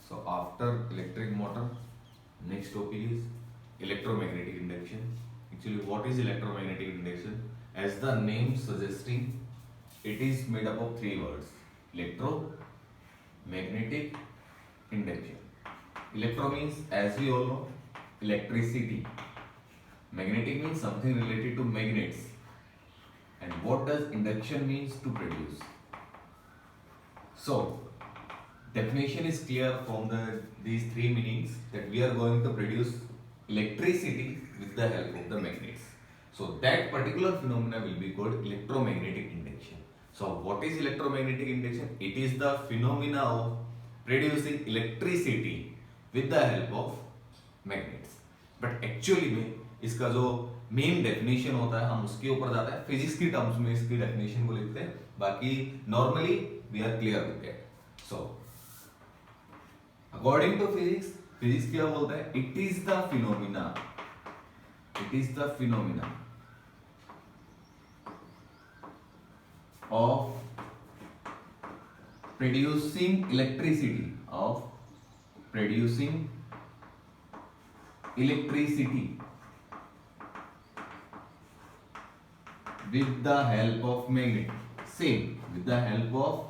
So after electric motor, next topic is electromagnetic induction. Actually, what is electromagnetic induction? As the name suggesting, it is made up of three words: electromagnetic induction. Electro means, as we all know, electricity. Magnetic means something related to magnets. And what does induction means? To produce. So definition is clear from these three meanings that we are going to produce electricity with the help of the magnets. So that particular phenomena will be called electromagnetic induction. So what is electromagnetic induction? It is the phenomena of producing electricity with the help of magnets. But actually में इसका जो main definition होता है हम उसके ऊपर जाते हैं, फिजिक्स की टर्म्स में इसकी डेफिनेशन को लिखते हैं, बाकी normally we are clear with that. So according to physics क्या बोलता है? It is the phenomena of producing electricity with the help of magnet. Same, with the help of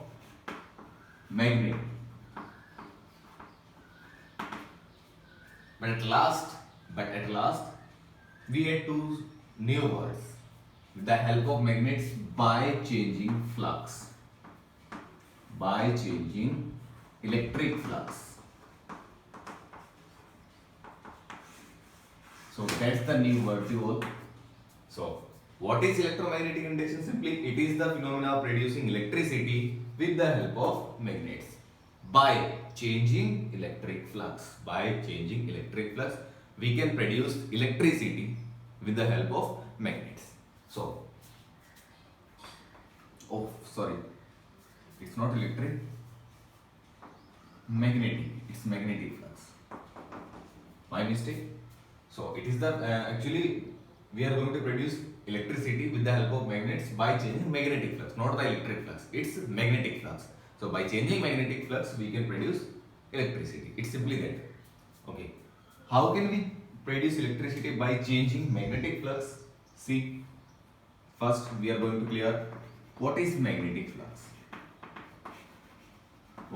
magnet. But at last we had two new words: with the help of magnets by changing flux, by changing electric flux. So that's the new word to all. So what is electromagnetic induction? Simply, it is the phenomena of producing electricity with the help of magnets by changing electric flux. By changing electric flux, we can produce electricity with the help of magnets. So, oh sorry, it's not electric, magnetic. It's magnetic flux. My mistake. So it is the actually we are going to produce electricity with the help of magnets by changing magnetic flux, not the electric flux. It's magnetic flux. So by changing magnetic flux, we can produce electricity. It's simply that. Okay. How can we produce electricity by changing magnetic flux? See, first we are going to clear what is magnetic flux.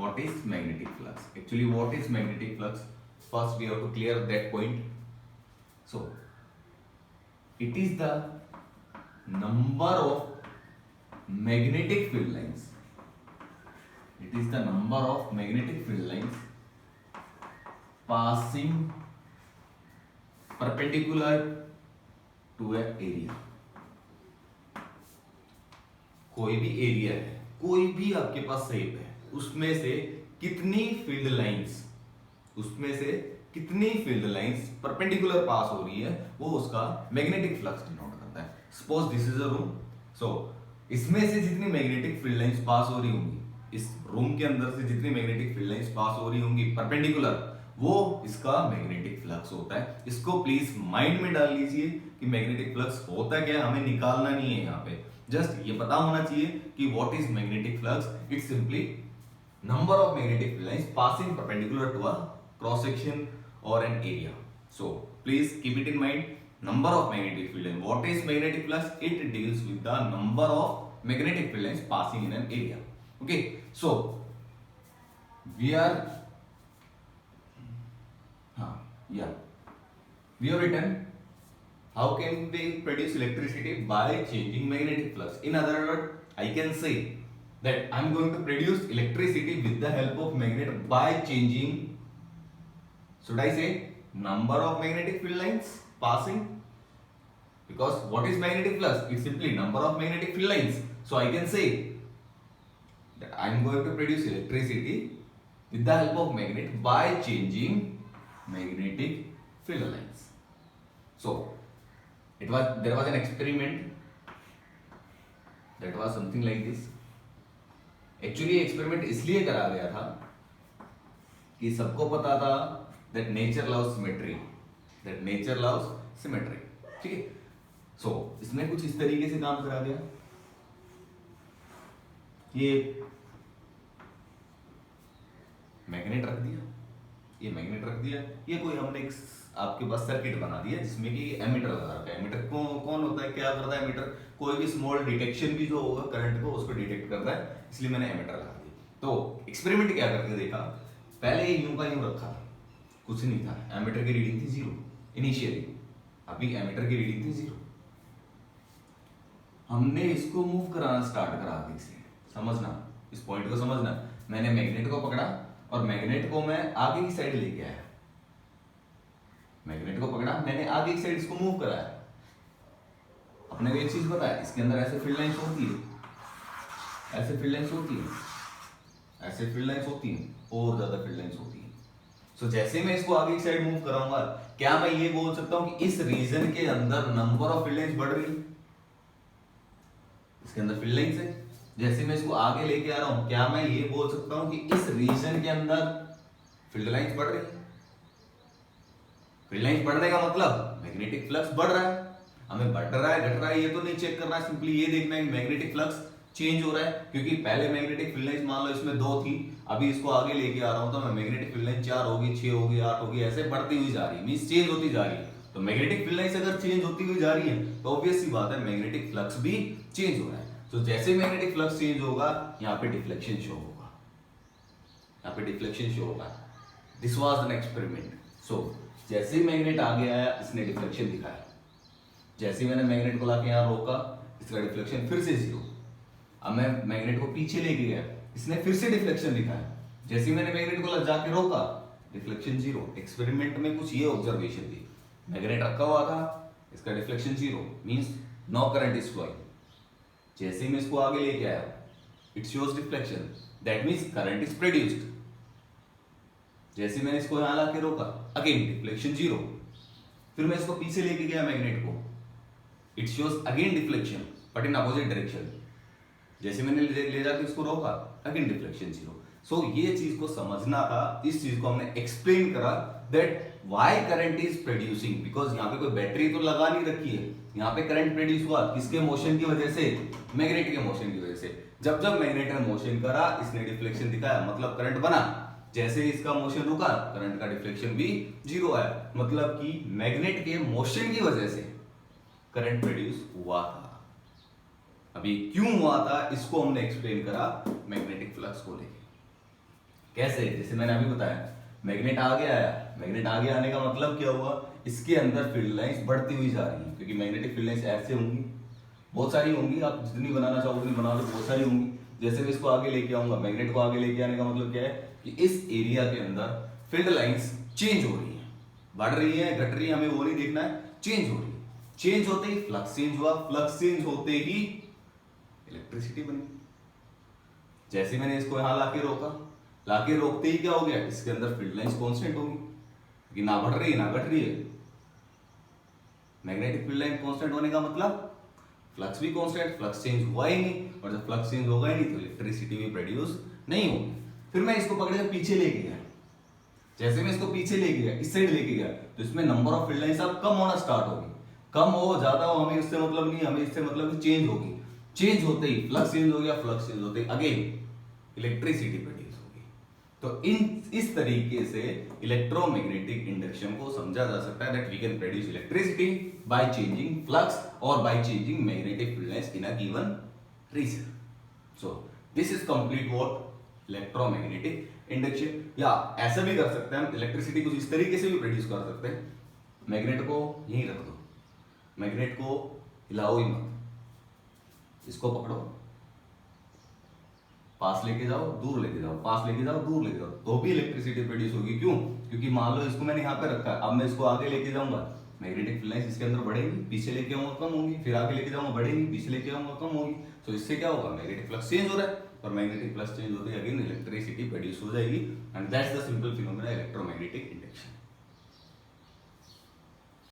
What is magnetic flux? Actually, what is magnetic flux? First, we have to clear that point. So, it is the number of magnetic field lines. It is the number of magnetic field lines passing perpendicular to an area. कोई भी area है, कोई भी आपके पास shape है, उसमें से कितनी फील्ड लाइंस परपेंडिकुलर पास हो रही है, वो उसका मैग्नेटिक फ्लक्स डिनोट करता है. Suppose this is a room. So इसमें से जितनी मैग्नेटिक फील्ड लाइंस पास हो रही होंगी, इस रूम के अंदर से जितनी मैग्नेटिक फील्ड लाइंस पास हो रही होंगी परपेंडिकुलर, वो इसका मैग्नेटिक फ्लक्स होता है. इसको प्लीज माइंड में डाल लीजिए कि मैग्नेटिक फ्लक्स होता क्या है, हमें निकालना नहीं है यहाँ पे, जस्ट ये पता होना चाहिए कि what is magnetic flux. It's simply number of magnetic field lines passing perpendicular to a cross section or an area. So please keep it in mind, number of magnetic field lines. What is magnetic flux? It deals with the number of magnetic field lines passing in an area. Okay, so we have written how can we produce electricity by changing magnetic flux. In other words, I can say that I am going to produce electricity with the help of magnet by changing, should I say, number of magnetic field lines passing, because what is magnetic flux? It's simply number of magnetic field lines. So I can say that I am going to produce electricity with the help of magnet by changing magnetic field lines. So there was an experiment that was something like this. Actually experiment इसलिए करा गया था कि सबको पता था that nature loves symmetry, ठीक है. सो इसमें कुछ इस तरीके से काम करा गया. ये मैग्नेट रख दिया, ये मैग्नेट रख दिया, ये कोई हमने एक आपके पास सर्किट बना दिया जिसमें कि एमीटर लगा रखा है। एमीटर कौन होता है, क्या करता है एमीटर, कोई भी स्मॉल डिटेक्शन भी जो होगा करंट को उसको डिटेक्ट करता है, इसलिए मैंने एमीटर लगा दिया। तो एक्सपेरिमेंट क्या करके देखा, पहले यूं का यूं रखा, कुछ नहीं था, एमीटर की रीडिंग थी 0 इनिशियली, अभी एमीटर की रीडिंग थी 0। हमने इसको मूव कराना स्टार्ट करा आगे से, समझना इस पॉइंट को समझना। मैंने मैग्नेट को पकड़ा और मैग्नेट को मैं आगे की साइड लेके आया, मैग्नेट को पकड़ा मैंने आगे की साइड इसको मूव कराया। अपने को एक चीज पता है, इसके अंदर ऐसे फील्ड लाइंस होती है, ऐसे फील्ड लाइंस होती है, ऐसे फील्ड लाइंस होती है, और ज्यादा फील्ड लाइंस होती है। सो जैसे मैं इसको आगे की साइड मूव कराऊंगा, क्या मैं ये बोल सकता हूं कि इस रीजन के अंदर नंबर ऑफ फील्ड लाइंस बढ़ रही है, इसके अंदर फील्ड लाइंस है। जैसे मैं इसको आगे लेके आ रहा हूं, क्या मैं ये बोल सकता हूं कि इस रीजन के अंदर फील्ड लाइंस बढ़ रही है। फील्ड लाइंस बढ़ने का मतलब मैग्नेटिक फ्लक्स बढ़ रहा है। हमें बढ़ रहा है घट रहा है ये तो नहीं चेक करना है, सिंपली ये देखना है कि मैग्नेटिक फ्लक्स चेंज हो रहा है। क्योंकि पहले मैग्नेटिक फील्ड लाइंस मान लो इसमें 2 थी, अभी इसको आगे लेके आ रहा हूं तो मैं मैग्नेटिक फील्ड लाइन 4 होगी, 6 होगी, 8 होगी, ऐसे बढ़ती हुई जा रही है, मींस चेंज होती जा रही है। तो मैग्नेटिक फील्ड लाइंस अगर चेंज होती हुई जा रही है तो ऑब्वियस सी बात है मैग्नेटिक फ्लक्स भी चेंज हो रहा है। तो जैसे मैग्नेटिक फ्लक्स चेंज होगा, यहाँ पे डिफ्लेक्शन शो होगा, यहाँ पे डिफ्लेक्शन शो होगा। This was an experiment. So जैसे ही मैग्नेट आगे आया इसने डिफ्लेक्शन दिखाया, जैसे मैंने मैग्नेट को लाके यहाँ रोका इसका डिफ्लेक्शन फिर से 0। अब मैं मैग्नेट को पीछे लेके गया, इसने फिर से डिफ्लेक्शन दिखाया, जैसे ही मैंने मैग्नेट को जाके रोका डिफ्लेक्शन 0। एक्सपेरिमेंट में कुछ ये ऑब्जर्वेशन थी, मैग्नेट रखा हुआ था, इसका deflection 0 means no current is flowing. जैसे ही मैं इसको आगे लेके आया it shows deflection, that means current is produced. जैसे मैंने इसको यहां लाके रोका अगेन डिफ्लेक्शन 0। फिर मैं इसको पीछे लेके गया मैग्नेट को, it shows again deflection but in opposite direction. जैसे मैंने ले जाके इसको रोका अगेन डिफ्लेक्शन 0। सो ये चीज को समझना था, इस चीज को हमने एक्सप्लेन करा that why current is producing, because यहाँ पे कोई बैटरी तो लगा नहीं रखी है, यहाँ पे करंट प्रोड्यूस हुआ किसके मोशन की वजह से, मैग्नेट के मोशन की वजह से। जब जब मैग्नेट ने मोशन करा इसने डिफ्लेक्शन दिखाया, मतलब करंट बना। जैसे इसका मोशन रुका करंट का डिफ्लेक्शन भी 0 आया, मतलब कि मैग्नेट के मोशन की वजह से करंट प्रोड्यूस हुआ था। अभी क्यों हुआ था इसको हमने एक्सप्लेन करा मैग्नेटिक फ्लक्स को लेके। कैसे, जैसे मैंने अभी बताया मैग्नेट आगे आया, मैग्नेट आगे आने का मतलब क्या हुआ, इसके अंदर फील्ड लाइंस बढ़ती हुई जा रही हैं, क्योंकि मैग्नेटिक फील्ड लाइंस ऐसे होंगी, बहुत सारी होंगी, आप जितनी बनाना चाहो उतनी बना लो, बहुत सारी होंगी। जैसे मैं इसको आगे लेके आऊंगा, मैग्नेट को आगे लेके आने का मतलब क्या है कि इस एरिया के अंदर फील्ड लाइंस चेंज हो रही है, बढ़ रही है घट रही है, हमें वो नहीं देखना है, चेंज हो रही है। चेंज होते ही फ्लक्स चेंज हुआ, फ्लक्स चेंज होते ही इलेक्ट्रिसिटी बनी। जैसे मैंने इसको यहां लाके रोका, लाके रोकते ही क्या हो गया, इसके अंदर फील्ड लाइंस कांस्टेंट होगी, क्योंकि ना बढ़ रही है ना घट रही है। मैग्नेटिक फील्ड लाइन कांस्टेंट होने का मतलब फ्लक्स भी कांस्टेंट, फ्लक्स चेंज हुआ ही नहीं, और जब फ्लक्स चेंज होगा ही नहीं तो इलेक्ट्रिसिटी भी प्रोड्यूस नहीं होगी। फिर मैं इसको पकड़ के पीछे लेके गया, जैसे मैं इसको पीछे लेके गया, इस साइड लेके गया, तो इसमें नंबर ऑफ फील्ड लाइंस अब कम होना स्टार्ट होगी। कम हो ज्यादा हो हमें इससे मतलब नहीं, हमें इससे मतलब चेंज होगी। चेंज होते ही फ्लक्स चेंज हो गया, फ्लक्स चेंज होते ही अगेन इलेक्ट्रिसिटी प्रोड्यूस होगी। तो इस तरीके से इलेक्ट्रोमैग्नेटिक इंडक्शन को समझा जा सकता है that we can produce electricity by changing flux और by changing magnetic field lines in a given region. So this is complete what electromagnetic induction. या ऐसा भी कर सकते हैं हम, इलेक्ट्रिसिटी कुछ इस तरीके से भी प्रोड्यूस कर सकते हैं। मैग्नेट को यहीं रख दो, मैग्नेट को हिलाओ ही मत, इसको पकड़ो, पास लेके जाओ दूर लेके जाओ, पास लेके जाओ दूर लेके जाओ, तो भी इलेक्ट्रिसिटी प्रोड्यूस होगी। क्यों? क्योंकि मान लो इसको मैंने यहाँ पे रखा है, अब मैं इसको आगे लेके जाऊंगा, मैग्नेटिक फील्ड लाइंस इसके अंदर बढ़ेगी, पीछे लेके आऊंगा कम होगी, फिर आगे लेके जाऊंगा बढ़ेगी, पीछे लेके आऊंगा कम होगी। तो इससे क्या होगा, मैग्नेटिक फ्लक्स चेंज हो रहा है, और मैग्नेटिक फ्लक्स चेंज होते ही अगेन इलेक्ट्रिसिटी प्रोड्यूस हो जाएगी। And that's the simple phenomena electromagnetic induction.